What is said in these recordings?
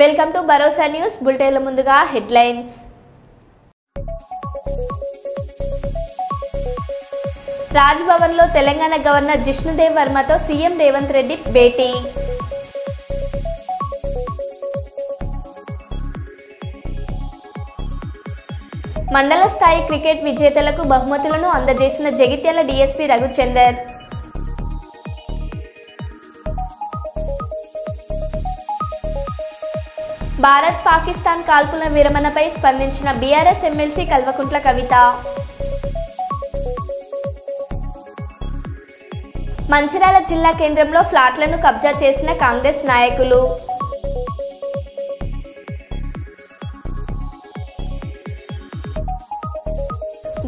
Welcome to Bharosa news బులెటిన్ల ముందుగా headlines. రాజ్భవన్లో తెలంగాణ గవర్నర్ జిష్ణుదేవ్ వర్మతో సీఎం రేవంత్ రెడ్డి భేటీ. మండల స్థాయి క్రికెట్ విజేతలకు బహుమతులను అందజేసిన జగిత్యాల డీఎస్పీ రఘుచందర్. భారత్ పాకిస్తాన్ కాల్పుల విరమణపై స్పందించిన బీఆర్ఎస్ ఎమ్మెల్సీ కల్వకుంట్ల కవిత. మంచిర్యాల జిల్లా కేంద్రంలో ఫ్లాట్లను కబ్జా చేసిన కాంగ్రెస్ నాయకులు.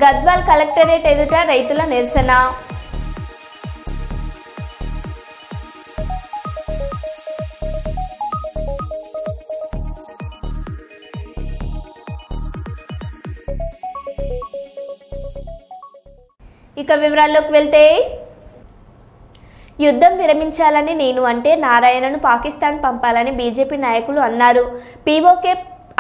గద్వాల్ కలెక్టరేట్ ఎదుట రైతుల నిరసన. ఇక వివరాల్లోకి వెళ్తే, యుద్ధం విరమించాలని నేను అంటే నారాయణను పాకిస్తాన్ పంపాలని బీజేపీ నాయకులు అన్నారు. పీఓకే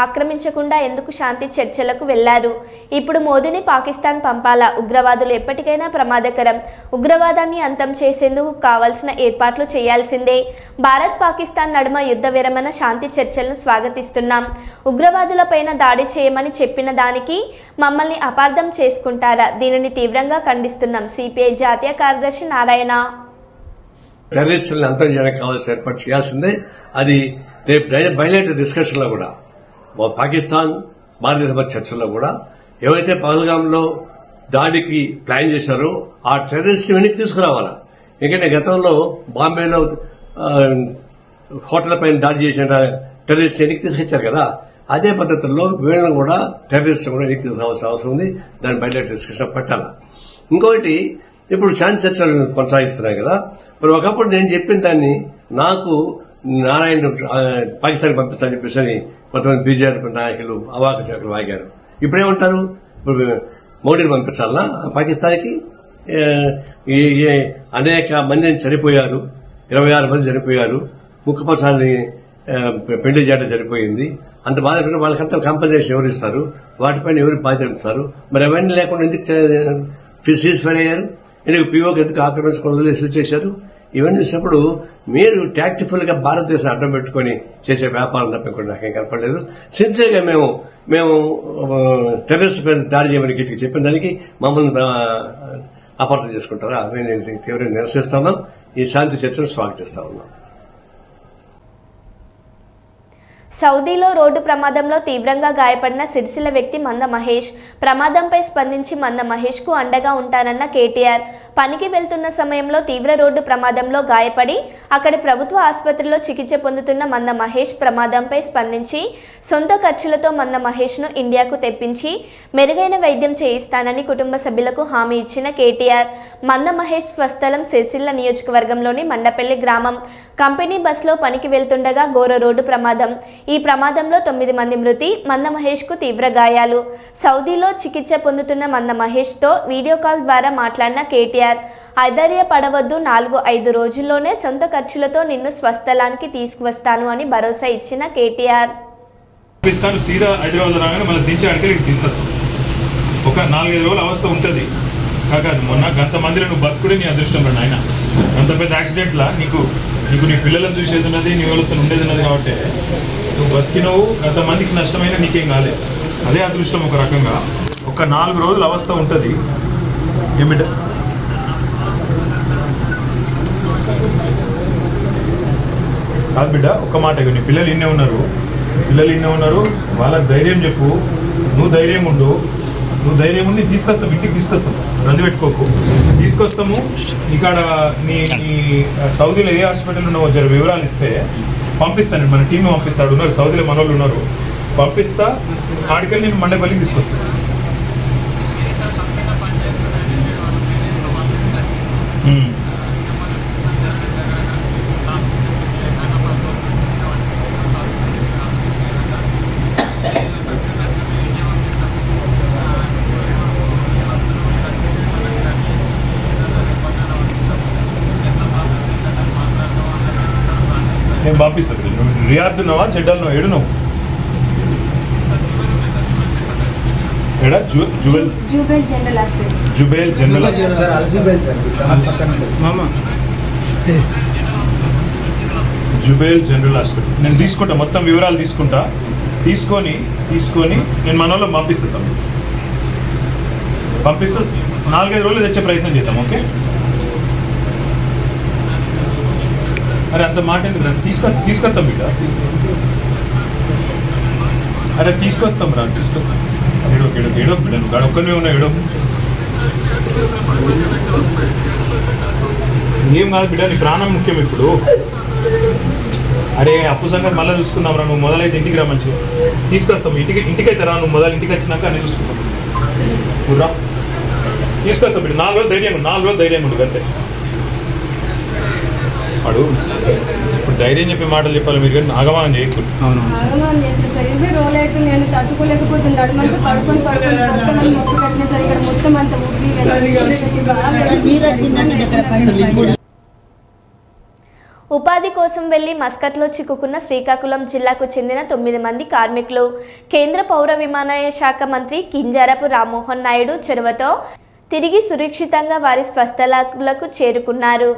ఆక్రమించకుండా ఎందుకు శాంతి చర్చలకు వెళ్లారు? ఇప్పుడు మోదీని పాకిస్తాన్ పంపాలా? ఉగ్రవాదులు ఎప్పటికైనా ప్రమాదకరం. ఉగ్రవాదాన్ని అంతం చేసేందుకు కావాల్సిన ఏర్పాట్లు చేయాల్సిందే. భారత్ పాకిస్తాన్ నడుమ యుద్ధ విరమణ శాంతి చర్చలను స్వాగతిస్తున్నాం. ఉగ్రవాదులపైన దాడి చేయమని చెప్పిన దానికి మమ్మల్ని అపార్థం చేసుకుంటారా? దీనిని తీవ్రంగా ఖండిస్తున్నాం. సిపిఐ జాతీయ కార్యదర్శి నారాయణ. టెర్రరిస్టులను అంతం చేయడానికి కావాల్సిన ఏర్పాటు చేయాల్సిందే. అది రేపు బయలుదేరే డిస్కషన్ లో కూడా పాకిస్తాన్ భారతదేశ మధ్య చర్చల్లో కూడా ఎవరైతే పహల్గాంలో దాడికి ప్లాన్ చేశారో ఆ టెర్రరిస్ట్ వెనక్కి తీసుకురావాలా. ఎందుకంటే గతంలో బాంబేలో హోటల్ పైన దాడి చేసిన టెర్రరిస్ట్ వెనక్కి తీసుకొచ్చారు కదా, అదే పద్ధతుల్లో వీళ్ళని కూడా టెర్రరిస్ట్ కూడా వెనక్కి తీసుకోవాల్సిన అవసరం ఉంది. దాన్ని బయట డిస్కషన్ పెట్టాలా. ఇంకొకటి, ఇప్పుడు శాంతి చర్చలు కొనసాగిస్తున్నాయి కదా, మరి ఒకప్పుడు నేను చెప్పిన దాన్ని నాకు నారాయణ పాకిస్తాన్ పంపించాలని చెప్పేసి కొంతమంది బీజేపీ నాయకులు అవాక శాఖలు వాగారు. ఇప్పుడేమంటారు? ఇప్పుడు మోడీని పంపించాలన్నా పాకిస్తాన్కి? అనేక మంది చనిపోయారు, 26 మంది చనిపోయారు, ముఖ్యపక్షాన్ని పెళ్లి చేయడం చనిపోయింది. అంత బాధపడిన వాళ్ళకంతా కంపెన్సేషన్ ఎవరు ఇస్తారు? వాటిపైన ఎవరు బాధ్యత ఇస్తారు? మరి అవన్నీ లేకుండా ఎందుకు సీజ్ ఫైర్ అయ్యారు? ఎందుకు పీఓకి ఎందుకు ఆక్రమించుకోవడం ఇష్యూ చేశారు? ఇవన్నీ చూసినప్పుడు మీరు టాక్టిఫుల్ గా భారతదేశం అడ్డం పెట్టుకుని చేసే వ్యాపారం తప్పకుండా నాకేం కనపడలేదు. సిన్సియర్ గా మేము టెర్రరిస్ట్ పైన దాడి చేయమని గట్టిగా చెప్పిన దానికి మమ్మల్ని అపార్థం చేసుకుంటారా? నేను తీవ్రంగా నిరసిస్తున్నాం. ఈ శాంతి చర్చను స్వాగతిస్తా ఉన్నాం. సౌదీలో రోడ్డు ప్రమాదంలో తీవ్రంగా గాయపడిన సిరిసిల్ల వ్యక్తి మంద మహేష్. ప్రమాదంపై స్పందించి మంద మహేష్ కు అండగా ఉంటానన్న కేటీఆర్. పనికి వెళ్తున్న సమయంలో తీవ్ర రోడ్డు ప్రమాదంలో గాయపడి అక్కడి ప్రభుత్వ ఆసుపత్రిలో చికిత్స పొందుతున్న మంద మహేష్ ప్రమాదంపై స్పందించి సొంత ఖర్చులతో మంద మహేష్ ను ఇండియాకు తెప్పించి మెరుగైన వైద్యం చేయిస్తానని కుటుంబ సభ్యులకు హామీ ఇచ్చిన కేటీఆర్. మంద మహేష్ స్వస్థలం సిరిసిల్ల నియోజకవర్గంలోని మండపల్లి గ్రామం. కంపెనీ బస్సులో పనికి వెళ్తుండగా ఘోర రోడ్డు ప్రమాదం. ఈ ప్రమాదంలో 9 మంది మృతి, మంద మహేష్ కు తీవ్ర గాయాలు. సౌదీలో చికిత్స పొందుతున్న మంద మహేష్ తో వీడియో కాల్ ద్వారా మాట్లాడిన కేటీఆర్, ఐదర్యపడవద్దు, 4-5 రోజుల్లోనే సొంత ఖర్చులతో నిన్ను స్వస్థలానికి తీసుకువస్తాను అని భరోసా ఇచ్చిన కేటీఆర్. సీదా హైదరాబాద్ రాగానే మనం దించడానికి తీసుకొస్తాం. ఒక 4-5 రోజుల అవస్థ ఉంటుంది. కాదు మొన్న గంత మందిలో నువ్వు బతుకుడే నీ అదృష్టం రా నాయన. అంత పెద్ద యాక్సిడెంట్లా నీకు నీ పిల్లలను చూసేది ఉన్నది, నీ వాళ్ళతో ఉండేది ఉన్నది కాబట్టి నువ్వు బతికినవు. గంతమందికి నష్టమైనా నీకేం కాలేదు. అదే అదృష్టం ఒక రకంగా. ఒక 4 రోజుల అవస్థ ఉంటుంది. ఏమిట కాదు బిడ్డ, ఒక్క మాట. నీ పిల్లలు ఇన్నే ఉన్నారు, వాళ్ళకి ధైర్యం చెప్పు. నువ్వు ధైర్యం ఉండు. నువ్వు ధైర్యం ఉండి తీసుకొస్తాం, ఇంటికి తీసుకొస్తాం. రంది పెట్టుకోకు, తీసుకొస్తాము. ఇక్కడ నీ సౌదీలో ఏ హాస్పిటల్ ఉన్నావో జర వివరాలు ఇస్తే పంపిస్తాను. మన టీం పంపిస్తాడు. ఉన్నారు సౌదీలో మన వాళ్ళు ఉన్నారు, పంపిస్తా. ఆడికెళ్ళి నేను మండపల్లికి తీసుకొస్తాను. నేను పంపిస్తాను. నువ్వు రియాద్ ఉన్నావా చెడ్డల్ నువ్వు ఏడు నువ్వు ఎడా జుబేల్ జనరల్ జుబేల్ జనరల్ హాస్పిటల్ నేను తీసుకుంటా, మొత్తం వివరాలు తీసుకుంటా. తీసుకొని నేను మన వాళ్ళు పంపిస్తాను. 4-5 రోజులు తెచ్చే ప్రయత్నం చేద్దాం. ఓకే, అరే అంత మాట ఎందుకు తీసుకొస్తాం బిడ్డ. అరే తీసుకొస్తాం ఏడో బిడ్డ, నువ్వు గాడు ఒక్కరివే ఉన్నా ఏడో. ఏం కాదు బిడ్డ, నీ ప్రాణం ముఖ్యం ఇప్పుడు. అరే అప్పు సంగతి మళ్ళీ చూసుకుందాం రా. నువ్వు మొదలైతే ఇంటికి రా, మంచిగా తీసుకొస్తాం. ఇంటికైతే రా, నువ్వు ఇంటికి వచ్చినాక అన్నీ చూసుకుంటాం. నువ్వు రా, తీసుకొస్తాం బిడ్డ. 4 రోజులు ధైర్యంగా ఉండు అంతే. వాడు ఇప్పుడు ధైర్యం చెప్పే మాటలు చెప్పాలి మీరు, కానీ ఆగమానం చేయకూడదు. ఉపాధి కోసం వెళ్లి మస్కట్లో చిక్కుకున్న శ్రీకాకుళం జిల్లాకు చెందిన 9 మంది కార్మికులు కేంద్ర పౌర విమానయాన శాఖ మంత్రి కింజరాపు రామ్మోహన్ నాయుడు చొరవతో తిరిగి సురక్షితంగా వారి స్వస్థలాలకు చేరుకున్నారు.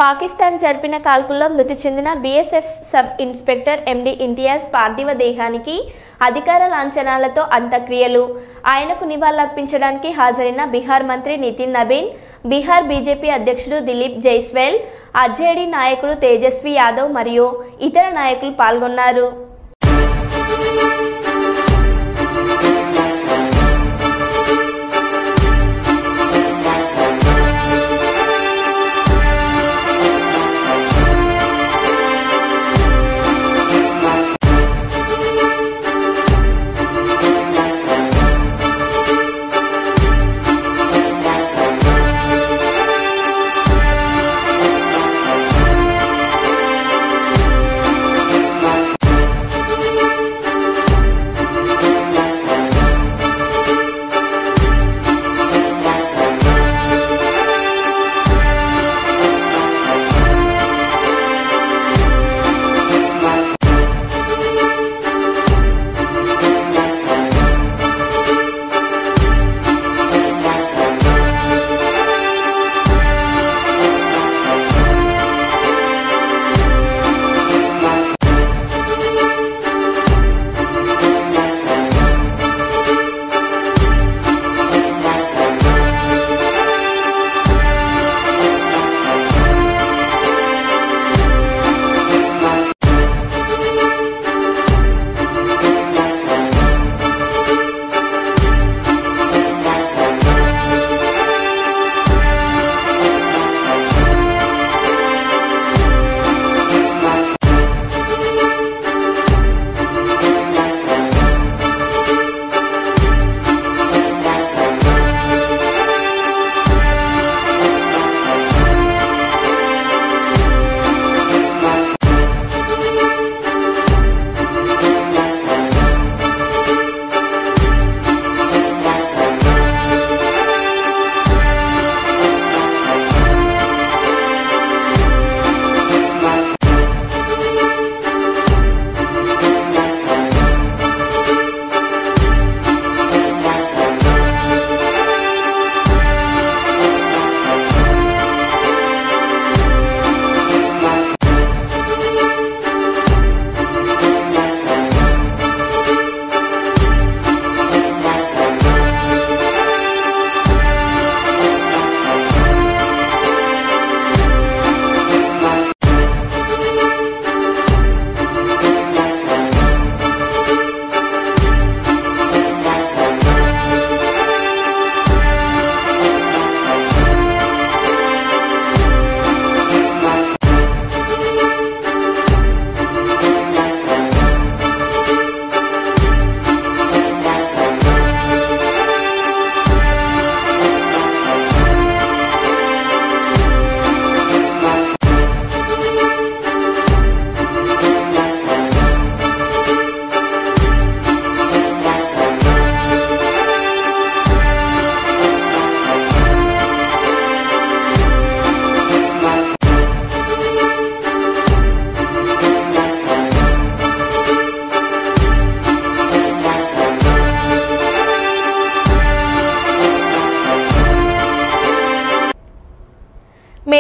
పాకిస్తాన్ జరిపిన కాల్పుల్లో మృతి చెందిన బీఎస్ఎఫ్ సబ్ ఇన్స్పెక్టర్ ఎండి ఇంతియాజ్ పార్థివ దేహానికి అధికార లాంఛనాలతో అంత్యక్రియలు. ఆయనకు నివాళులర్పించడానికి హాజరైన బీహార్ మంత్రి నితిన్ నబీన్, బీహార్ బీజేపీ అధ్యక్షుడు దిలీప్ జైస్వాల్, ఆర్జేడీ నాయకుడు తేజస్వి యాదవ్ మరియు ఇతర నాయకులు పాల్గొన్నారు.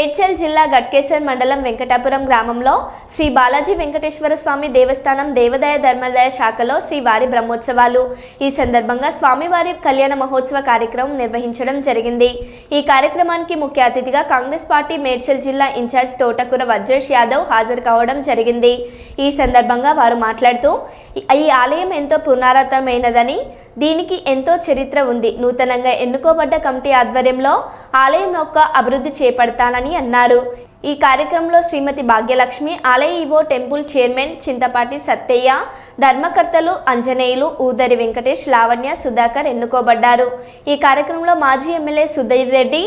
మేడ్చల్ జిల్లా గట్కేసర్ మండలం వెంకటాపురం గ్రామంలో శ్రీ బాలాజీ వెంకటేశ్వర స్వామి దేవస్థానం దేవాదాయ ధర్మాదాయ శాఖలో శ్రీవారి బ్రహ్మోత్సవాలు. ఈ సందర్భంగా స్వామివారి కళ్యాణ మహోత్సవ కార్యక్రమం నిర్వహించడం జరిగింది. ఈ కార్యక్రమానికి ముఖ్య అతిథిగా కాంగ్రెస్ పార్టీ మేడ్చల్ జిల్లా ఇన్ఛార్జ్ తోటకూర వజ్రేష్ యాదవ్ హాజరు కావడం జరిగింది. ఈ సందర్భంగా వారు మాట్లాడుతూ ఈ ఆలయం ఎంతో పునరావృతమైనదని, దీనికి ఎంతో చరిత్ర ఉంది. నూతనంగా ఎన్నుకోబడ్డ కమిటీ ఆధ్వర్యంలో ఆలయం యొక్క అభివృద్ధి చేపడతానని అన్నారు. ఈ కార్యక్రమంలో శ్రీమతి భాగ్యలక్ష్మి, ఆలయ EO, temple chairman Chintapati Sattaiah, ధర్మకర్తలు అంజనేయులు, ఊదరి వెంకటేష్, లావణ్య, సుధాకర్ ఎన్నుకోబడ్డారు. ఈ కార్యక్రమంలో మాజీ ఎమ్మెల్యే సుధీర్ రెడ్డి,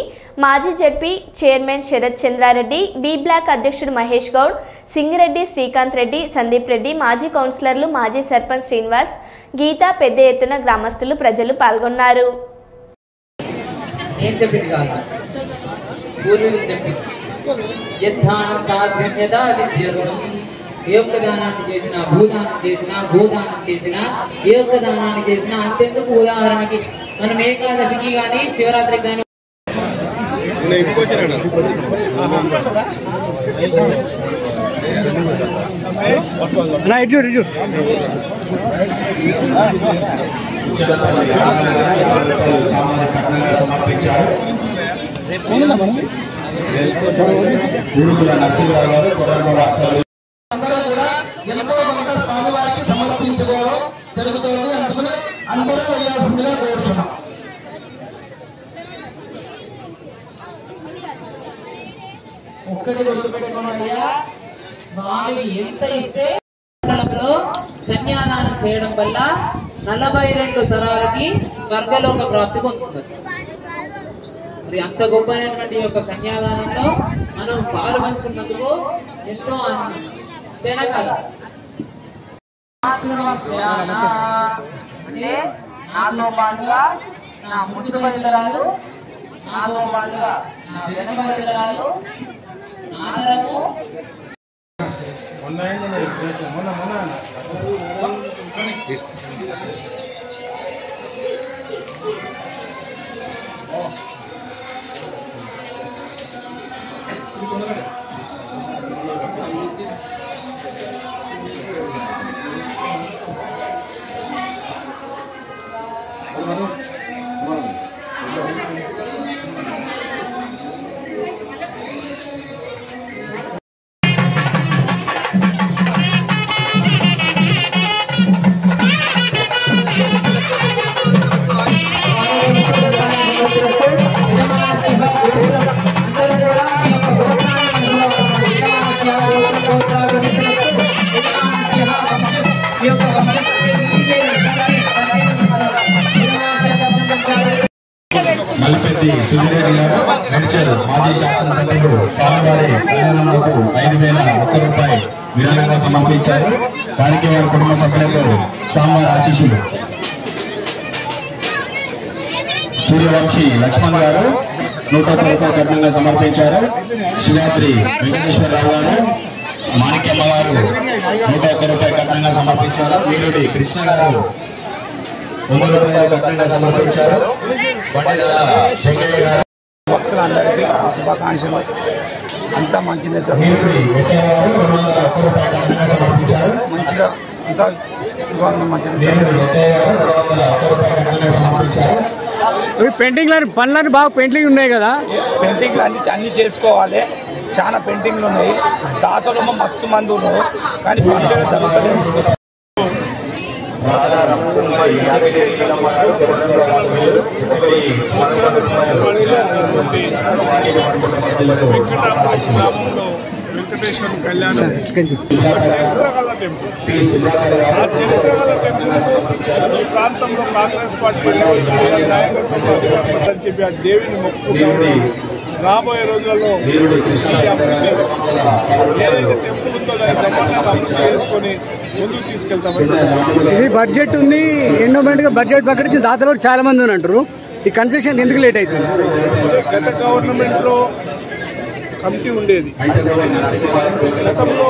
మాజీ ZP chairman Sharath Chandrareddy, B block అధ్యక్షుడు మహేష్ గౌడ్, సింగిరెడ్డి, శ్రీకాంత్ రెడ్డి, సందీప్ రెడ్డి, మాజీ కౌన్సిలర్లు, మాజీ సర్పంచ్ శ్రీనివాస్, గీత, పెద్ద ఎత్తున గ్రామస్తులు, ప్రజలు పాల్గొన్నారు. యద్ధానం సాధ్యం యదా సిద్ధ్యర్హి ఏ ఒక్క దానాన్ని చేసినా, భూదానం చేసినా, గోదానం చేసినా, ఏ ఒక్క దానాన్ని చేసినా అంతెందుకు ఉదాహరణకి మనం ఏకాదశికి కానీ శివరాత్రికి కానీ అందరూ కూడా ఎంతో కొంత స్వామివారికి సమర్పించుకోవడం జరుగుతుంది. అందుకని అందరూ వేయాల్సిందిగా కోరుతున్నాం. ఒక్కటి గుర్తుపెట్టుకోవాలయ్యా, స్వామి ఎంత ఇస్తే కన్యాదానం చేయడం వల్ల 42 తరాలకి స్వర్గలోక ప్రాప్తి పొందుతుంది. మరి అంత గొప్పైనటువంటి యొక్క కన్యాదానంలో మనం పాలు పంచుకున్నందుకు ఎంతో ఆనందం. అంతేనా కదా? అంటే నాతో పాటుగా నా ముందు పరికరాలు, నాతో పాటుగా నా వెనక పరికరాలు, నా తరము మల్లిపెత్తి సుధీరెడ్డి గారు, మేడ్చల్ మాజీ శాసనసభ్యులు స్వామివారి కళ్యాణంలో 5,001 రూపాయలు విరాళంగా సమర్పించారు. దానికి వారి కుటుంబ సభ్యులకు స్వామివారి ఆశీస్సులు. సూర్యవంశీ లక్ష్మణ్ గారు 101 రూపాయలు కట్నంగా సమర్పించారు. శివాద్రి వెంకటేశ్వరరావు గారు, మాణిక్యమ్మ గారు 101 రూపాయలు కట్నంగా సమర్పించారు. వీరుడి కృష్ణ గారు 100 రూపాయలు కట్నంగా సమర్పించారు. బండిరాల చెంగయ్య గారు భక్తులందరికీ శుభాకాంక్షలు. అంతా మంచి నిద్ర, వీరుడి వెంకయ్య గారు 201 రూపాయలు కట్నంగా సమర్పించారు. మంచిగా అంతా శుభాకాంక్షలు. మంచి వీరుడి వెంకయ్య గారు 201 రూపాయలు కట్నంగా సమర్పించారు. పెయింటింగ్ పనులన్నీ బాగా పెయింటింగ్ ఉన్నాయి కదా, పెయింటింగ్లు అన్ని చేసుకోవాలి. చాలా పెయింటింగ్లు ఉన్నాయి. దాతలు మస్తు మంది ఉన్నారు కానీ వెంకటేశ్వర కళ్యాణం చరిత్రగల టెంపుల్. ఆ చరిత్రగల టెంపుల్ ఈ ప్రాంతంలో కాంగ్రెస్ పార్టీ నాయకత్వం చెప్పి ఆ దేవిని మొక్కుకుంటారు. రాబోయే రోజులలో ఏదైతే టెంపుల్ ఉందో దాన్ని అభివృద్ధి చేసుకొని ముందుకు తీసుకెళ్తామని. ఇది బడ్జెట్ ఉంది, ఎండోమెంట్ గా బడ్జెట్ ప్రకటించి దాతలు చాలా మంది అంటారు. ఈ కన్స్ట్రక్షన్ ఎందుకు లేట్ అవుతుంది? గత గవర్నమెంట్ లో కమిటీ ఉండేది. గతంలో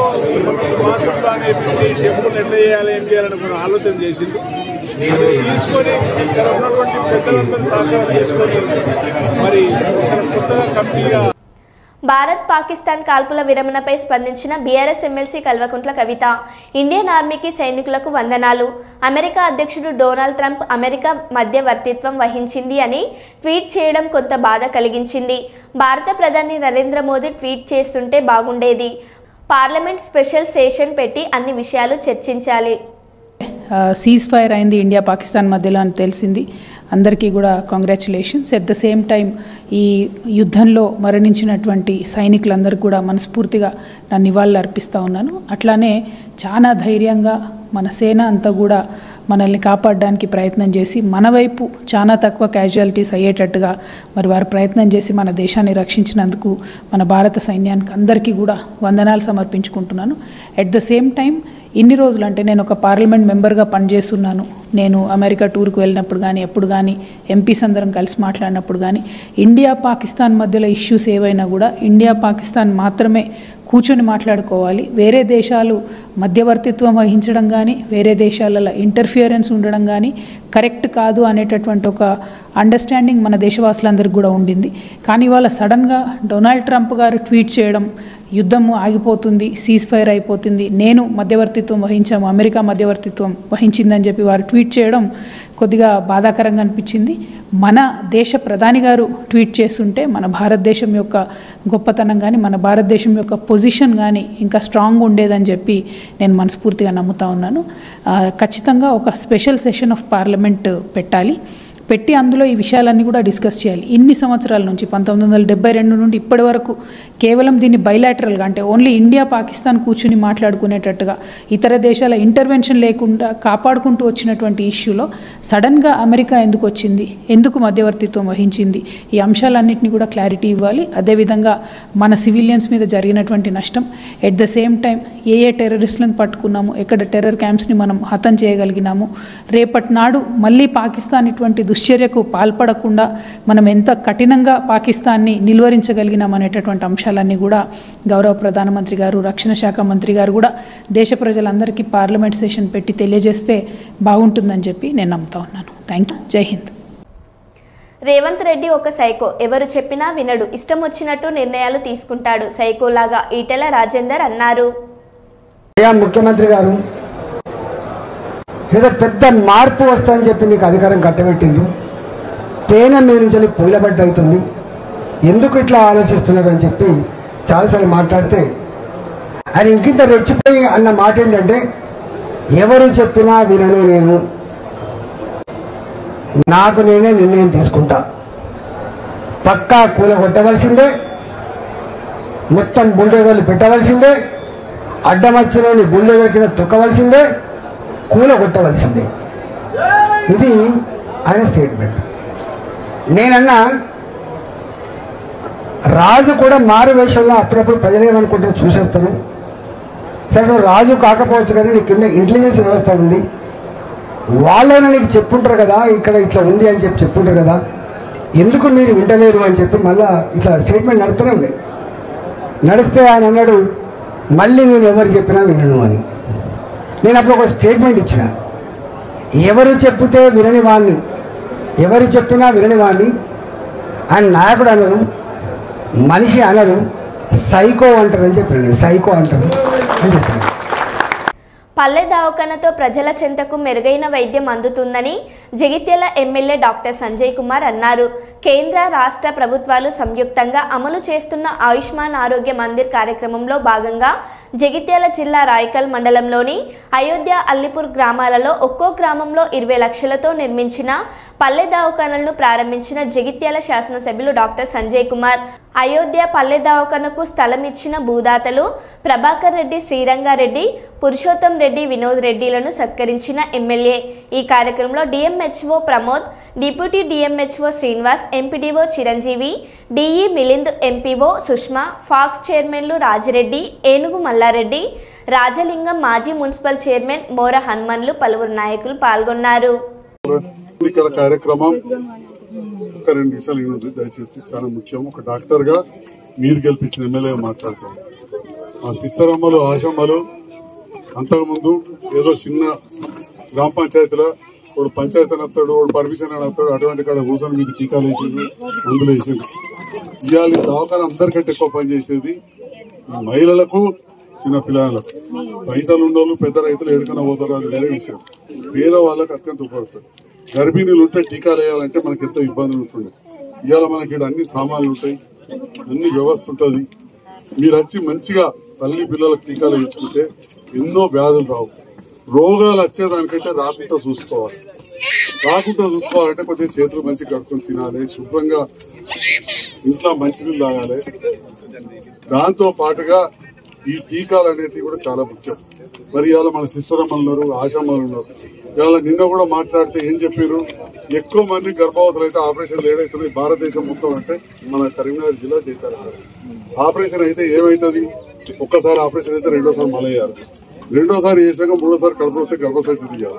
మాసంలో అనేపించి టెంపుల్ ఎట్లా చేయాలి, ఏం చేయాలని కూడా ఆలోచన చేసింది. తీసుకొని ఇక్కడ ఉన్నటువంటి పెద్దలందరూ సహకారం చేసుకొని మరి ఇక్కడ కొత్తగా కమిటీగా భారత్ పాకిస్తాన్ కాల్పుల విరమణపై స్పందించిన బీఆర్ఎస్ ఎమ్మెల్సీ కల్వకుంట్ల కవిత ఇండియన్ ఆర్మీకి సైనికులకు వందనాలు. అమెరికా అధ్యక్షుడు డొనాల్డ్ ట్రంప్ అమెరికా మధ్యవర్తిత్వం వహించింది అని ట్వీట్ చేయడం కొంత బాధ కలిగించింది. భారత ప్రధాని నరేంద్ర మోదీ ట్వీట్ చేస్తుంటే బాగుండేది. పార్లమెంట్ స్పెషల్ సెషన్ పెట్టి అన్ని విషయాలు చర్చించాలి. సీజ్ ఫైర్ అయింది ఇండియా పాకిస్తాన్ మధ్యలో అని తెలిసింది. అందరికీ కూడా congratulations. At the same time ఈ యుద్ధంలో మరణించినటువంటి సైనికులందరికీ కూడా మనస్ఫూర్తిగా నా నివాళులు అర్పిస్తూ ఉన్నాను. అట్లానే చాలా ధైర్యంగా మన సేన అంతా కూడా మనల్ని కాపాడడానికి ప్రయత్నం చేసి మన వైపు చాలా తక్కువ క్యాజువాలిటీస్ అయ్యేటట్టుగా మరి వారు ప్రయత్నం చేసి మన దేశాన్ని రక్షించినందుకు మన భారత సైన్యానికి అందరికీ కూడా వందనాలు సమర్పించుకుంటున్నాను. ఎట్ ద సేమ్ టైం ఇన్ని రోజులు అంటే నేను ఒక పార్లమెంట్ మెంబర్గా పనిచేస్తున్నాను. నేను అమెరికా టూర్కి వెళ్ళినప్పుడు కానీ ఎప్పుడు కానీ ఎంపీస్ అందరం కలిసి మాట్లాడినప్పుడు కానీ ఇండియా పాకిస్తాన్ మధ్యలో ఇష్యూస్ ఏవైనా కూడా ఇండియా పాకిస్తాన్ మాత్రమే కూర్చొని మాట్లాడుకోవాలి. వేరే దేశాలు మధ్యవర్తిత్వం వహించడం కానీ వేరే దేశాలలో ఇంటర్ఫియరెన్స్ ఉండడం కానీ కరెక్ట్ కాదు అనేటటువంటి ఒక అండర్స్టాండింగ్ మన దేశవాసులందరికీ కూడా ఉండింది. కానీ ఇవాళ సడన్గా డొనాల్డ్ ట్రంప్ గారు ట్వీట్ చేయడం, యుద్ధము ఆగిపోతుంది, సీజ్ ఫైర్ అయిపోతుంది, నేను మధ్యవర్తిత్వం వహించాము, అమెరికా మధ్యవర్తిత్వం వహించిందని చెప్పి వారు ట్వీట్ చేయడం కొద్దిగా బాధాకరంగా అనిపించింది. మన దేశ ప్రధాని గారు ట్వీట్ చేస్తుంటే మన భారతదేశం యొక్క గొప్పతనం కానీ మన భారతదేశం యొక్క పొజిషన్ కానీ ఇంకా స్ట్రాంగ్ ఉండేదని చెప్పి నేను మనస్ఫూర్తిగా నమ్ముతా ఉన్నాను. ఖచ్చితంగా ఒక స్పెషల్ సెషన్ ఆఫ్ పార్లమెంట్ పెట్టి అందులో ఈ విషయాలన్నీ కూడా డిస్కస్ చేయాలి. ఇన్ని సంవత్సరాల నుంచి 1972 నుండి ఇప్పటి వరకు కేవలం దీన్ని బైలాటరల్గా అంటే ఓన్లీ ఇండియా పాకిస్తాన్ కూర్చుని మాట్లాడుకునేటట్టుగా ఇతర దేశాల ఇంటర్వెన్షన్ లేకుండా కాపాడుకుంటూ వచ్చినటువంటి ఇష్యూలో సడన్గా అమెరికా ఎందుకు వచ్చింది, ఎందుకు మధ్యవర్తిత్వం వహించింది, ఈ అంశాలన్నింటినీ కూడా క్లారిటీ ఇవ్వాలి. అదేవిధంగా మన సివిలియన్స్ మీద జరిగినటువంటి నష్టం, ఎట్ ద సేమ్ టైం ఏ టెర్రరిస్టులను పట్టుకున్నాము, ఎక్కడ టెర్రర్ క్యాంప్స్ని మనం హతం చేయగలిగినాము, రేపటి నాడు మళ్ళీ పాకిస్తాన్ ఇటువంటి దుశ్చర్యకు పాల్పడకుండా మనం ఎంత కఠినంగా పాకిస్తాన్ని నిలువరించగలిగినామనేటటువంటి అంశాలన్నీ కూడా గౌరవ ప్రధానమంత్రి గారు, రక్షణ శాఖ మంత్రి గారు కూడా దేశ ప్రజలందరికీ పార్లమెంట్ సెషన్ పెట్టి తెలియజేస్తే బాగుంటుందని చెప్పి నేను నమ్ముతా ఉన్నాను. Thank you. జై హింద్. రేవంత్ రెడ్డి ఒక సైకో, ఎవరు చెప్పినా వినడు, ఇష్టం వచ్చినట్టు నిర్ణయాలు తీసుకుంటాడు, సైకోలాగా ఈటెల రాజేందర్ అన్నారు. ముఖ్యమంత్రి గారు ఏదో పెద్ద మార్పు వస్తుందని చెప్పి నీకు అధికారం కట్టబెట్టింది, తేనె మీద నుంచి పూలబడ్డ అవుతుంది, ఎందుకు ఇట్లా ఆలోచిస్తున్నారు అని చెప్పి చాలాసార్లు మాట్లాడితే ఆయన ఇంకింత రెచ్చిపోయి అన్న మాట ఏంటంటే, ఎవరు చెప్పినా వినను, నేను నాకు నేనే నిర్ణయం తీసుకుంటా, పక్కా కూలగొట్టవలసిందే, మొత్తం బుల్డోజర్లు పెట్టవలసిందే, అడ్డమచ్చినోని బుల్డోజర్ కింద తొక్కవలసిందే, కూలగొట్టవలసిందే. ఇది ఆయన స్టేట్మెంట్. నేనన్నా రాజు కూడా మారు వేషంలో అప్పుడప్పుడు ప్రజలు ఏమనుకుంటారో చూసేస్తాను. సరే నువ్వు రాజు కాకపోవచ్చు కానీ నీ కింద ఇంటెలిజెన్స్ వ్యవస్థ ఉంది, వాళ్ళైనా నీకు చెప్పుంటారు కదా ఇక్కడ ఇట్లా ఉంది అని చెప్పి చెప్పుంటారు కదా, ఎందుకు మీరు వింటలేరు అని చెప్పి మళ్ళా ఇట్లా స్టేట్మెంట్ నడుస్తూనే ఉండే. నడిస్తే ఆయన అన్నాడు మళ్ళీ నేను ఎవరు చెప్పినా వినను అని. నేను అప్పుడు ఒక స్టేట్మెంట్ ఇచ్చిన, ఎవరు చెప్తే వినని వాడిని, ఎవరు చెప్పినా వినని వాడిని ఆయన నాయకుడు అనరు, మనిషి అనరు, సైకో అంటారు అని చెప్పాను. సైకో అంటారు అని చెప్పాను. పల్లె దవాఖానతో ప్రజల చెంతకు మెరుగైన వైద్యం అందుతుందని జగిత్యాల ఎమ్మెల్యే డాక్టర్ సంజయ్ కుమార్ అన్నారు. కేంద్ర రాష్ట్ర ప్రభుత్వాలు సంయుక్తంగా అమలు చేస్తున్న ఆయుష్మాన్ ఆరోగ్య మందిర్ కార్యక్రమంలో భాగంగా జగిత్యాల జిల్లా రాయకల్ మండలంలోని అయోధ్య, అల్లిపూర్ గ్రామాలలో ఒక్కో గ్రామంలో 20 లక్షలతో నిర్మించిన పల్లె దవాఖానలను ప్రారంభించిన జగిత్యాల శాసనసభ్యులు డాక్టర్ సంజయ్ కుమార్. అయోధ్య పల్లె దవాఖానకు స్థలం ఇచ్చిన భూదాతలు ప్రభాకర్ రెడ్డి, శ్రీరంగారెడ్డి, పురుషోత్తం రెడ్డి, వినోద్ రెడ్డిలను సత్కరించిన ఎమ్మెల్యే. ఈ కార్యక్రమంలో DMHO Pramod, deputy DMHO Srinivas, MPDO Chiranjeevi, DE Milind, MPO Sushma, PACS చైర్మన్లు రాజిరెడ్డి, ఏనుగు మల్లారెడ్డి, రాజలింగం, మాజీ మున్సిపల్ చైర్మన్ మోర హనుమన్లు, పలువురు నాయకులు పాల్గొన్నారు. కార్యక్రమం ఒక 2 నిమిషాలు ఇవ్వండి దయచేసి, చాలా ముఖ్యం. ఒక డాక్టర్ గా మీరు గెలిపించిన ఎమ్మెల్యే మాట్లాడతాం. మా సిస్టరమ్మలు, ఆశమ్మలు అంతకుముందు ఏదో చిన్న గ్రామ పంచాయతీలో వాడు పంచాయతీ అని వస్తాడు, వాడు పర్మిషన్ అని వస్తాడు, అటువంటి కాడ కూర్చొని మీకు టీకాలు వేసిండు, మందులు వేసిండు. ఇవాళ దవాఖాన అందరికంటే ఎక్కువ పనిచేసేది మహిళలకు, చిన్న పిల్లలకు. పైసలు ఉన్నోళ్ళు పెద్ద రైతులు ఎడుకన పోతారు, అది వేరే విషయం. పేద వాళ్ళకి అత్యంత ఉపయోగపడుతుంది. గర్భిణీలు ఉంటే టీకాలు వేయాలంటే మనకి ఎంతో ఇబ్బందులు ఉంటుండే. ఇవాళ మనకి ఇక్కడ అన్ని సామాన్లు ఉంటాయి, అన్ని వ్యవస్థ ఉంటుంది. మీరు వచ్చి మంచిగా తల్లి పిల్లలకు టీకాలు వేసుకుంటే ఎన్నో వ్యాధులు రావు. రోగాలు వచ్చేదానికంటే రాకుండా చూసుకోవాలి. రాకుండా చూసుకోవాలంటే కొద్దిగా చేతులు మంచిగా కడుక్కొని తినాలి, శుభ్రంగా ఇంట్లో మంచినీళ్ళు తాగాలి. దాంతో పాటుగా ఈ టీకాలు అనేది కూడా చాలా ముఖ్యం. మరి ఇవాళ మన సిస్టరమ్మలు ఉన్నారు, ఆశామ్మలు ఉన్నారు. ఇవాళ నిన్న కూడా మాట్లాడితే ఏం చెప్పారు, ఎక్కువ మంది గర్భవతులు అయితే ఆపరేషన్లు ఏడైతుంది భారతదేశం మొత్తం అంటే మన కరీంనగర్ జిల్లా చేశారు. ఆపరేషన్ అయితే ఏమైతుంది, ఒక్కసారి ఆపరేషన్ అయితే రెండోసారి మలయ్యారు, రెండోసారి చేసాక మూడోసారి కడుపు వస్తే గర్భసంచి తీయాలి.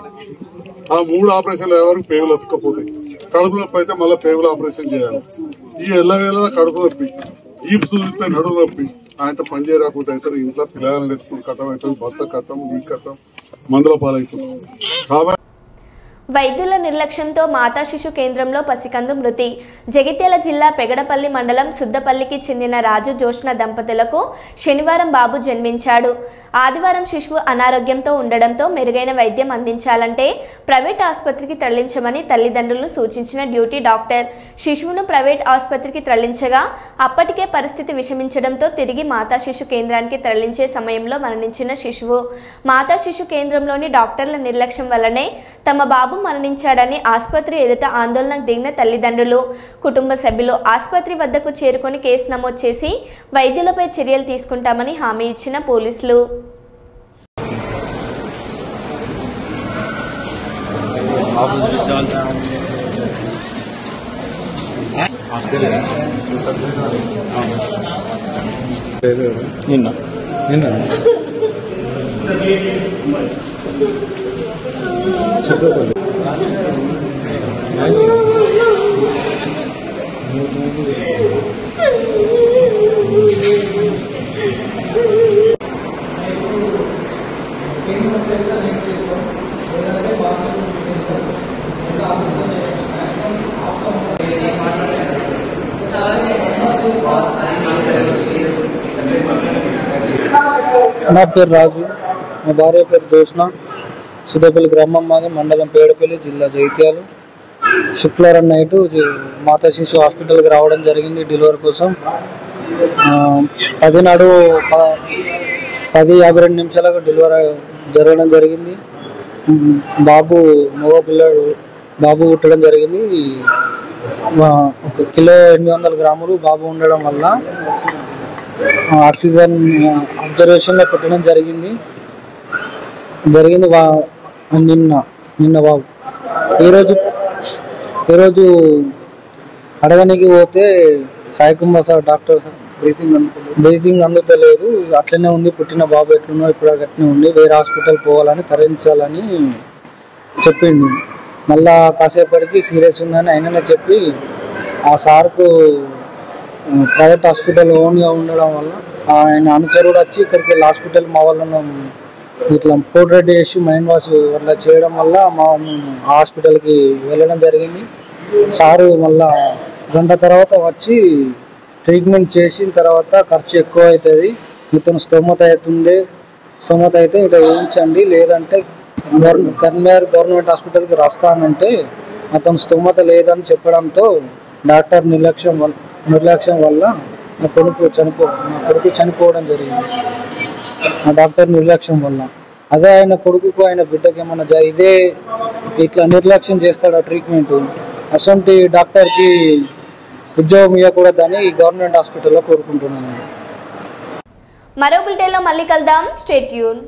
ఆ 3 ఆపరేషన్లు ఎవరికి పేగులు ఎత్తుకపోతాయి. కడుపు నొప్పి అయితే మళ్ళీ పేగులు ఆపరేషన్ చేయాలి. ఈ ఎల్లవేళ కడుపు నొప్పి, ఈ చూస్తే నడుము నొప్పి, ఆయన పని చేయరాకుండా అవుతారు. ఇంట్లో పిల్లలను ఎత్తుకుని కట్టం అవుతుంది, భర్త కట్టం, ఈ కట్టం, మందుల పాలవుతుంది. కాబట్టి వైద్యుల నిర్లక్ష్యంతో మాతా శిశు కేంద్రంలో పసికందు మృతి. జగిత్యాల జిల్లా పెగడపల్లి మండలం సుద్దపల్లికి చెందిన రాజు జోష్న దంపతులకు శనివారం బాబు జన్మించాడు. ఆదివారం శిశువు అనారోగ్యంతో ఉండడంతో మెరుగైన వైద్యం అందించాలంటే ప్రైవేట్ ఆసుపత్రికి తరలించమని తల్లిదండ్రులు సూచించిన డ్యూటీ డాక్టర్ శిశువును ప్రైవేట్ ఆసుపత్రికి తరలించగా అప్పటికే పరిస్థితి విషమించడంతో తిరిగి మాతా శిశు కేంద్రానికి తరలించే సమయంలో మరణించిన శిశువు. మాతా శిశు కేంద్రంలోని డాక్టర్ల నిర్లక్ష్యం వల్లనే తమ బాబు మరణించాడని ఆసుపత్రి ఎదుట ఆందోళనకు దిగిన తల్లిదండ్రులు, కుటుంబ సభ్యులు ఆసుపత్రి వద్దకు చేరుకొని కేసు నమోదు చేసి వైద్యులపై చర్యలు తీసుకుంటామని హామీ ఇచ్చిన పోలీసులు. నా పేరు రాజు, మా భార్య పేరు జోష్న. సుద్దపల్లి గ్రామం మాది, మండలం పేడపల్లి, జిల్లా జగిత్యాల. శుక్రవారం నైటు మాతా శిశు హాస్పిటల్కి రావడం జరిగింది డెలివరీ కోసం. 10 నాడు 10:52 డెలివరీ జరగడం జరిగింది. బాబు మగ పిల్లడు బాబు పుట్టడం జరిగింది. 1 కిలో 800 గ్రాములు బాబు ఉండడం వల్ల ఆక్సిజన్ అబ్జర్వేషన్లో పెట్టడం జరిగింది. నిన్న బాబు ఈరోజు అడగనికి పోతే Sai Kumar sir doctor breathing అందుతలేదు, అట్లనే ఉంది, పుట్టిన బాబు ఎట్లున్నా ఇప్పుడు అట్లనే ఉంది, వేరే హాస్పిటల్ పోవాలని తరలించాలని చెప్పిండు. మళ్ళా కాసేపటికి సీరియస్ ఉందని ఆయననే చెప్పి ఆ సార్కు ప్రైవేట్ హాస్పిటల్ ఓన్గా ఉండడం వల్ల ఆయన అనుచరుడు వచ్చి ఇక్కడికి వెళ్ళి హాస్పిటల్ మా వాళ్ళను ఇట్లా పోర్ట్రేట్ చేసి మైండ్ వాష్ అట్లా చేయడం వల్ల హాస్పిటల్కి వెళ్ళడం జరిగింది. సారు మళ్ళా 1 గంట తర్వాత వచ్చి ట్రీట్మెంట్ చేసిన తర్వాత ఖర్చు ఎక్కువ అవుతుంది, ఇతను స్తోమత అయితే ఇట్లా వేయించండి, లేదంటే కరీంనగర్ గవర్నమెంట్ హాస్పిటల్కి రాస్తానంటే అతను స్తోమత లేదని చెప్పడంతో డాక్టర్ నిర్లక్ష్యం వల్ల నా కొడుకు చనిపోవడం జరిగింది. ఆ డాక్టర్ నిర్లక్ష్యం వల్ల. అదే ఆయన కొడుకుకు ఆయన బిడ్డకి ఏమన్నా ఇదే ఇట్లా నిర్లక్ష్యం చేస్తాడు ట్రీట్మెంట్, అసొంటి డాక్టర్కి ఉద్యోగం ఇవ్వకూడదని గవర్నమెంట్ హాస్పిటల్లో కోరుకుంటున్నాను. మరో బులెటిన్లో మళ్ళీ కలుద్దాం. Stay tune.